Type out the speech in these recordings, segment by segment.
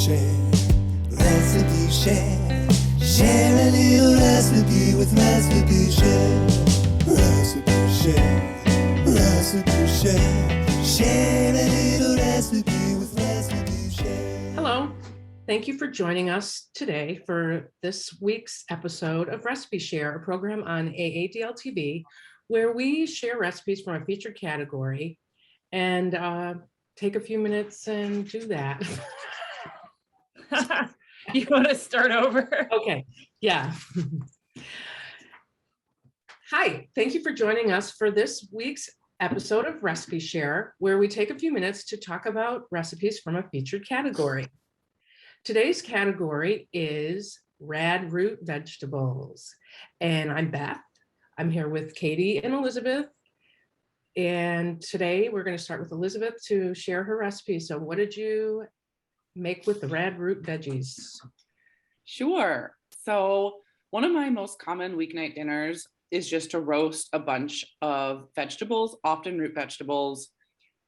Recipe share. Share a little recipe with Recipe Share. Recipe Share. Recipe Share. Share a little recipe with Recipe Share. Hello. Thank you for joining us today for this week's episode of Recipe Share, a program on AADL TV, where we share recipes from a featured category and take a few minutes and do that. You want to start over? Okay, yeah. Hi, thank you for joining us for this week's episode of Recipe Share, where we take a few minutes to talk about recipes from a featured category. Today's category is rad root vegetables. And I'm Beth. I'm here with Katie and Elizabeth. And today we're going to start with Elizabeth to share her recipe. So what did you make with the rad root veggies? Sure. So one of my most common weeknight dinners is just to roast a bunch of vegetables, often root vegetables,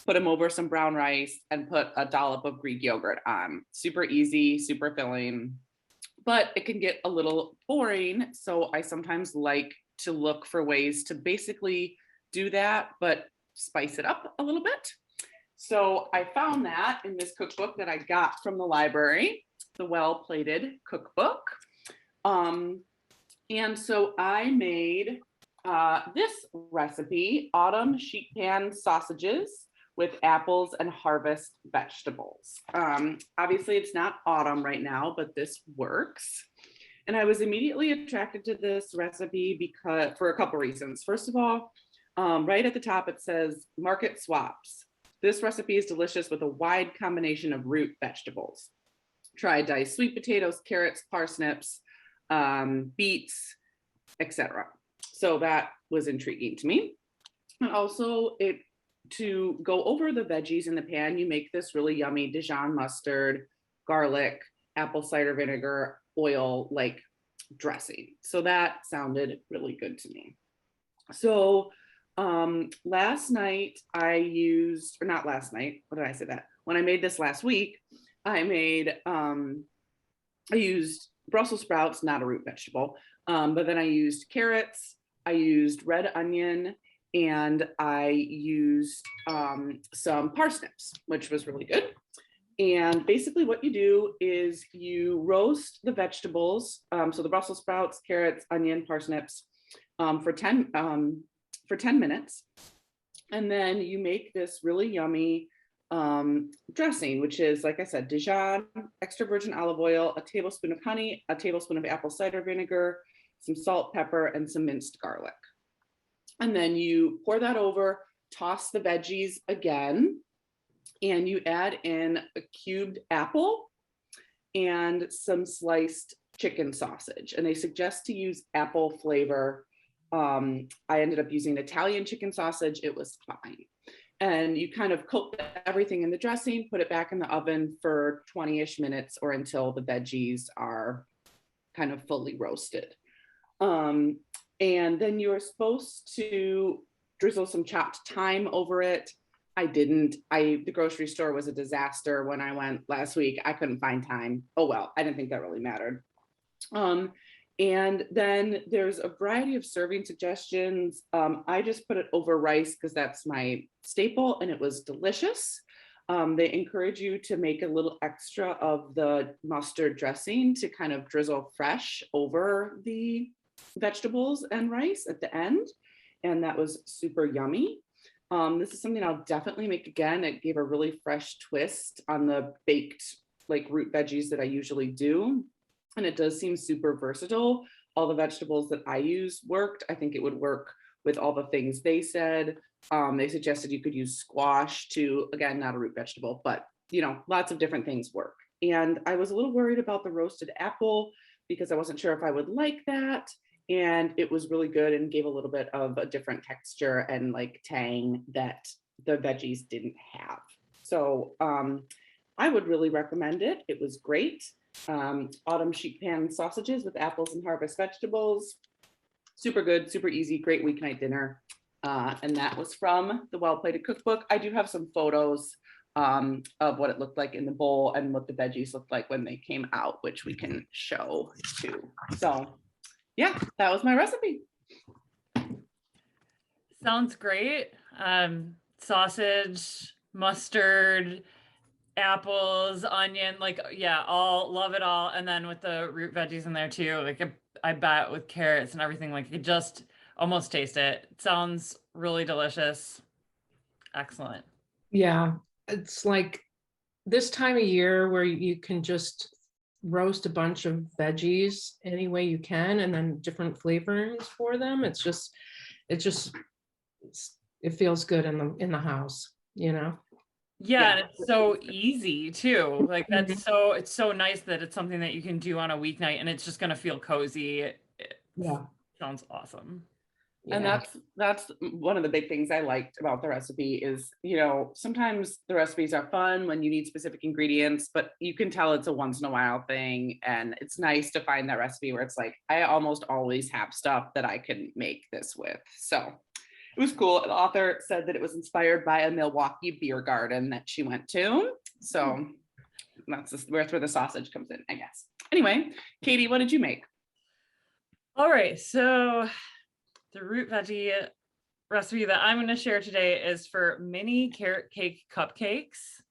put them over some brown rice and put a dollop of Greek yogurt on. Super easy, super filling, but it can get a little boring. So I sometimes like to look for ways to basically do that, but spice it up a little bit. So I found that in this cookbook that I got from the library, the Well-Plated Cookbook. And so I made this recipe, autumn sheet pan sausages with apples and harvest vegetables. Obviously it's not autumn right now, but this works. And I was immediately attracted to this recipe because for a couple reasons. First of all, right at the top, it says market swaps. This recipe is delicious with a wide combination of root vegetables. Try diced sweet potatoes, carrots, parsnips, beets, etc. So that was intriguing to me. And also to go over the veggies in the pan, you make this really yummy Dijon mustard, garlic, apple cider vinegar, oil like dressing. So that sounded really good to me. So last night I used, or not last night, what did I say that? When I made this last week, I used Brussels sprouts, not a root vegetable, but then I used carrots, I used red onion, and I used some parsnips, which was really good. And basically what you do is you roast the vegetables, so the Brussels sprouts, carrots, onion, parsnips, for 10 minutes. And then you make this really yummy dressing, which is, like I said, Dijon, extra virgin olive oil, a tablespoon of honey, a tablespoon of apple cider vinegar, some salt, pepper, and some minced garlic. And then you pour that over, toss the veggies again, and you add in a cubed apple and some sliced chicken sausage. And they suggest to use apple flavor. I ended up using Italian chicken sausage. It was fine. And you kind of coat everything in the dressing, put it back in the oven for 20-ish minutes or until the veggies are kind of fully roasted. And then you're supposed to drizzle some chopped thyme over it. I didn't. The grocery store was a disaster when I went last week. I couldn't find thyme. Oh well, I didn't think that really mattered. And then there's a variety of serving suggestions. I just put it over rice because that's my staple, and it was delicious. They encourage you to make a little extra of the mustard dressing to kind of drizzle fresh over the vegetables and rice at the end. And that was super yummy. This is something I'll definitely make again. It gave a really fresh twist on the baked like root veggies that I usually do. And it does seem super versatile. All the vegetables that I use worked. I think it would work with all the things they said. They suggested you could use squash too. Again, not a root vegetable, but you know, lots of different things work. And I was a little worried about the roasted apple because I wasn't sure if I would like that. And it was really good and gave a little bit of a different texture and like tang that the veggies didn't have. So I would really recommend it. It was great. Autumn sheet pan sausages with apples and harvest vegetables. Super good, super easy, great weeknight dinner. And that was from the Well-Plated Cookbook. I do have some photos of what it looked like in the bowl and what the veggies looked like when they came out, which we can show too. So yeah, that was my recipe. Sounds great. Sausage, mustard, apples, onion, like, yeah, all love it all. And then with the root veggies in there too, like I bet with carrots and everything, like you just almost taste it. It sounds really delicious. Excellent. Yeah, it's like this time of year where you can just roast a bunch of veggies any way you can, and then different flavorings for them. It feels good in the house, you know? Yeah, and it's so easy too. Like Mhm. it's so nice that it's something that you can do on a weeknight and it's just gonna feel cozy. It Yeah. sounds awesome. And Yeah. that's one of the big things I liked about the recipe is, sometimes the recipes are fun when you need specific ingredients, but you can tell it's a once in a while thing. And it's nice to find that recipe where it's like, I almost always have stuff that I can make this with. So it was cool. The author said that it was inspired by a Milwaukee beer garden that she went to. So that's where the sausage comes in, I guess. Anyway, Katie, what did you make? All right, so the root veggie recipe that I'm going to share today is for mini carrot cake cupcakes.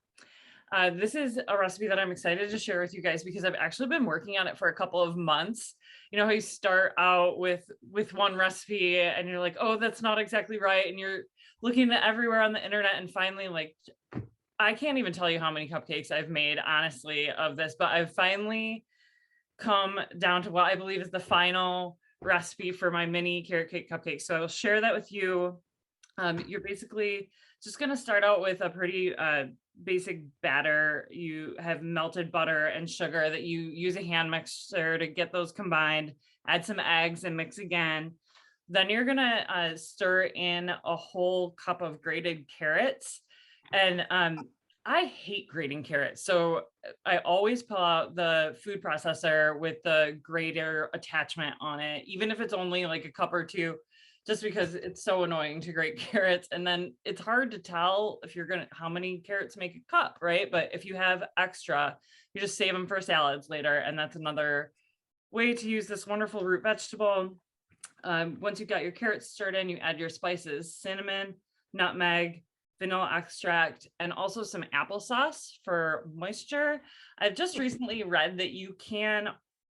This is a recipe that I'm excited to share with you guys because I've actually been working on it for a couple of months. You know how you start out with one recipe and you're like, oh, that's not exactly right. And you're looking at everywhere on the internet and finally, like, I can't even tell you how many cupcakes I've made, honestly, of this, but I've finally come down to what I believe is the final recipe for my mini carrot cake cupcakes. So I'll share that with you. You're basically just going to start out with a pretty basic batter. You have melted butter and sugar that you use a hand mixer to get those combined, add some eggs and mix again. Then you're going to stir in a whole cup of grated carrots. And I hate grating carrots. So I always pull out the food processor with the grater attachment on it, even if it's only like a cup or two, just because it's so annoying to grate carrots. And then it's hard to tell if how many carrots make a cup, right? But if you have extra, you just save them for salads later. And that's another way to use this wonderful root vegetable. Once you've got your carrots stirred in, you add your spices, cinnamon, nutmeg, vanilla extract, and also some applesauce for moisture. I've just recently read that you can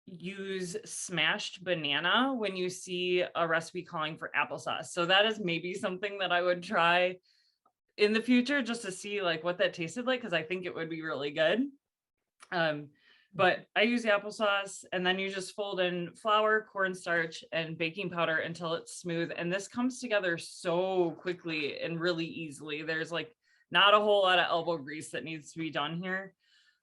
use smashed banana when you see a recipe calling for applesauce. So that is maybe something that I would try in the future just to see like what that tasted like, because I think it would be really good. But I use applesauce, and then you just fold in flour, cornstarch, and baking powder until it's smooth. And this comes together so quickly and really easily. There's like not a whole lot of elbow grease that needs to be done here.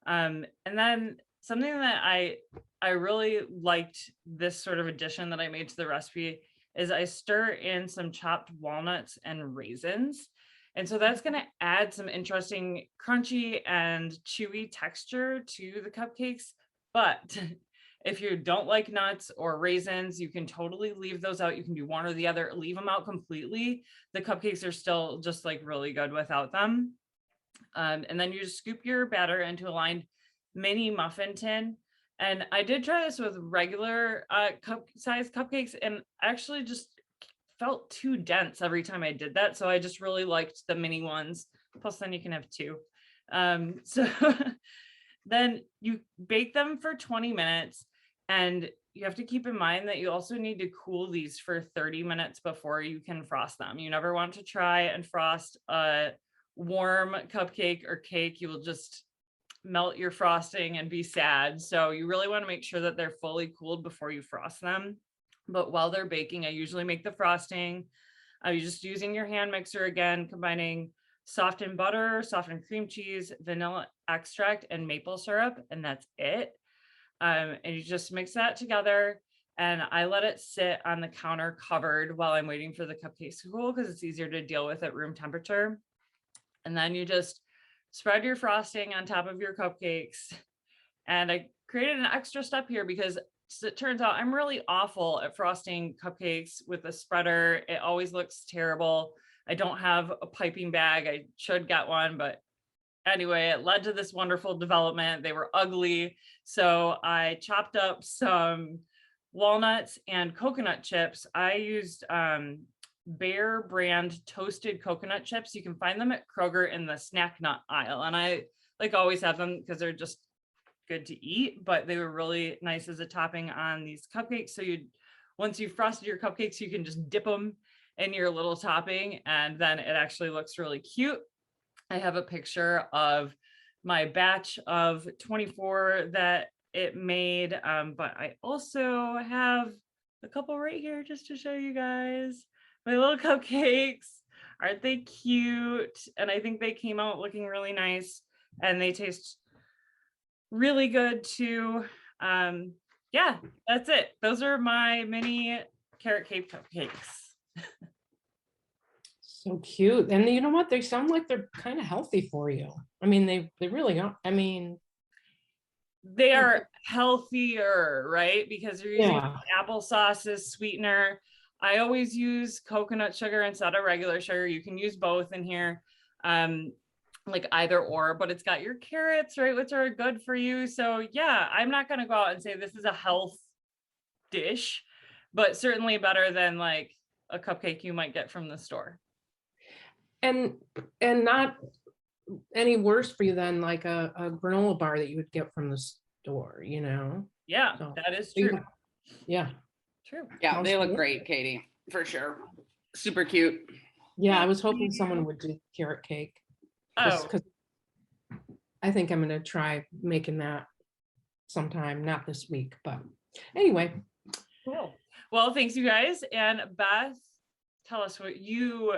And then something that I really liked this sort of addition that I made to the recipe is I stir in some chopped walnuts and raisins. And so that's going to add some interesting crunchy and chewy texture to the cupcakes. But if you don't like nuts or raisins, you can totally leave those out. You can do one or the other, leave them out completely. The cupcakes are still just like really good without them. And then you just scoop your batter into a lined mini muffin tin. And I did try this with regular size cupcakes and actually just felt too dense every time I did that. So I just really liked the mini ones. Plus then you can have two. So then you bake them for 20 minutes, and you have to keep in mind that you also need to cool these for 30 minutes before you can frost them. You never want to try and frost a warm cupcake or cake. You will just melt your frosting and be sad. So you really want to make sure that they're fully cooled before you frost them. But while they're baking, I usually make the frosting. You're just using your hand mixer again, combining softened butter, softened cream cheese, vanilla extract, and maple syrup, and that's it. And you just mix that together, and I let it sit on the counter covered while I'm waiting for the cupcakes to cool because it's easier to deal with at room temperature. And then you just spread your frosting on top of your cupcakes. And I created an extra step here because it turns out I'm really awful at frosting cupcakes with a spreader. It always looks terrible. I don't have a piping bag. I should get one, but anyway, it led to this wonderful development. They were ugly. So I chopped up some walnuts and coconut chips. I used Bear brand toasted coconut chips. You can find them at Kroger in the snack nut aisle. And I like always have them because they're just good to eat, but they were really nice as a topping on these cupcakes. So once you frosted your cupcakes, you can just dip them in your little topping, and then it actually looks really cute. I have a picture of my batch of 24 that it made, but I also have a couple right here just to show you guys my little cupcakes. Aren't they cute? And I think they came out looking really nice, and they taste really good too. Yeah, that's it. Those are my mini carrot cake cupcakes. So cute. And you know what? They sound like they're kind of healthy for you. I mean, they really are. I mean, they are healthier, right? Because you're using yeah. applesauce as sweetener. I always use coconut sugar instead of regular sugar. You can use both in here, like either or, but it's got your carrots, right, which are good for you. So yeah, I'm not going to go out and say this is a health dish, but certainly better than like a cupcake you might get from the store. And not any worse for you than like a granola bar that you would get from the store, you know? Yeah, So, that is true. Yeah. True. Yeah, they look great, Katie, for sure. Super cute. Yeah, I was hoping someone would do carrot cake. Oh, Because I think I'm going to try making that sometime, not this week, but anyway. cool. Well, thanks you guys. And Beth, tell us what you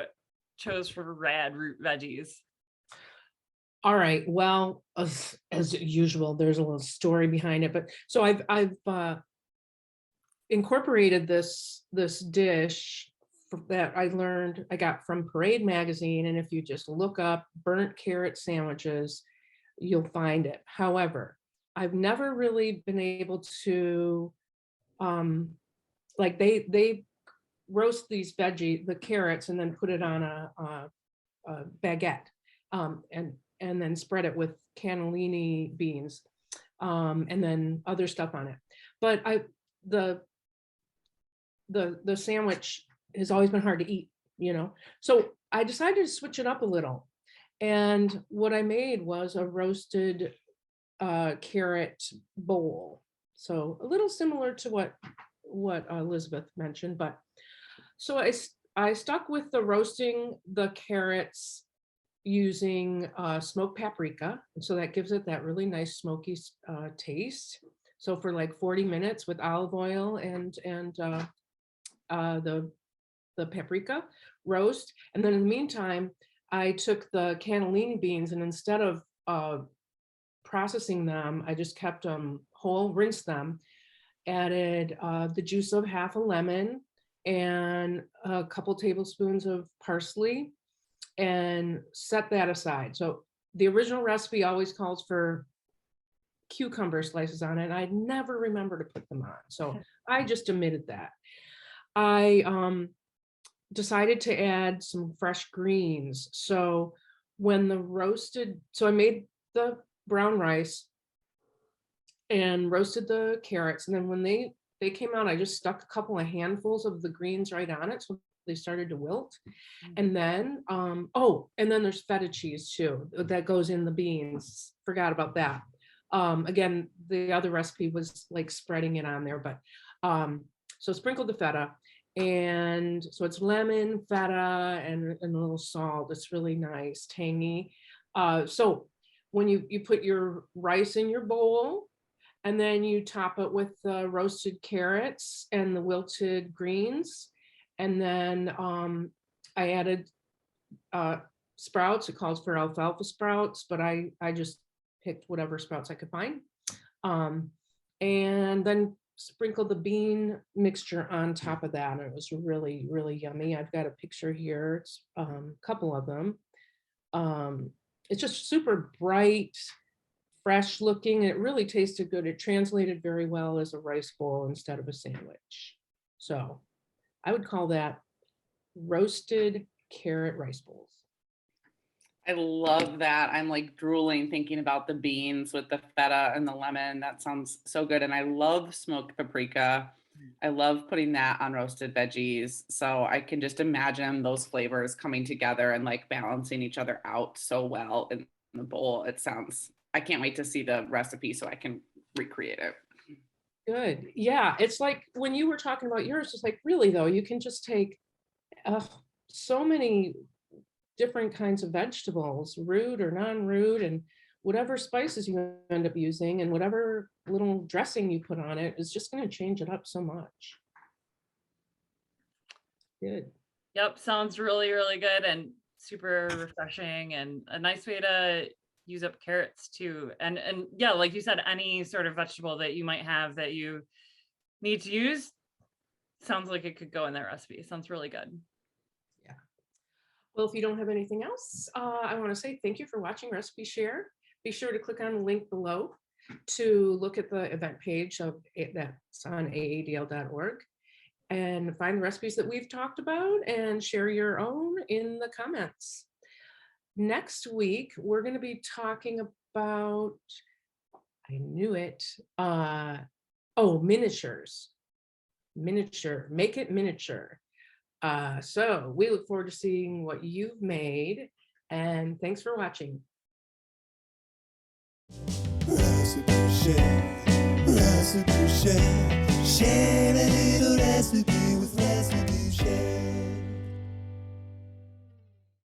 chose for rad root veggies. All right. Well, as usual, there's a little story behind it, but so I've incorporated this dish that I got from Parade magazine, and if you just look up burnt carrot sandwiches, you'll find it. However, I've never really been able to like they roast these the carrots and then put it on a baguette, and then spread it with cannellini beans, and then other stuff on it. But the sandwich has always been hard to eat, you know? So I decided to switch it up a little. And what I made was a roasted carrot bowl. So a little similar to what Elizabeth mentioned, but so I stuck with the roasting the carrots using smoked paprika. And so that gives it that really nice smoky taste. So for like 40 minutes with olive oil and the paprika roast. And then in the meantime, I took the cannellini beans, and instead of processing them, I just kept them whole, rinsed them, added the juice of half a lemon and a couple tablespoons of parsley, and set that aside. So the original recipe always calls for cucumber slices on it, and I never remember to put them on. So I just omitted that. I decided to add some fresh greens. So when I made the brown rice and roasted the carrots, and then when they came out, I just stuck a couple of handfuls of the greens right on it, so they started to wilt. And then and then there's feta cheese too that goes in the beans. Forgot about that. Again, the other recipe was like spreading it on there, but so sprinkled the feta, and so it's lemon, feta, and a little salt. It's really nice, tangy. So when you put your rice in your bowl, and then you top it with the roasted carrots and the wilted greens, and then I added sprouts. It calls for alfalfa sprouts, but I just picked whatever sprouts I could find, and then sprinkled the bean mixture on top of that, and it was really, really yummy. I've got a picture here. It's a couple of them. It's just super bright, fresh looking. It really tasted good. It translated very well as a rice bowl instead of a sandwich. So I would call that roasted carrot rice bowls. I love that. I'm like drooling thinking about the beans with the feta and the lemon. That sounds so good. And I love smoked paprika. I love putting that on roasted veggies. So I can just imagine those flavors coming together and like balancing each other out so well in the bowl. I can't wait to see the recipe so I can recreate it. Good. Yeah. It's like when you were talking about yours, it's like, really though, you can just take so many different kinds of vegetables, root or non-root, and whatever spices you end up using and whatever little dressing you put on it is just going to change it up so much. Good. Yep, sounds really, really good and super refreshing and a nice way to use up carrots too. And yeah, like you said, any sort of vegetable that you might have that you need to use, sounds like it could go in that recipe. Sounds really good. Well, if you don't have anything else, I want to say thank you for watching Recipe Share. Be sure to click on the link below to look at the event page of that's on AADL.org and find the recipes that we've talked about and share your own in the comments. Next week, we're going to be talking about, I knew it, miniatures. Make it miniature. So we look forward to seeing what you've made, and thanks for watching. Recipe share, share a little recipe.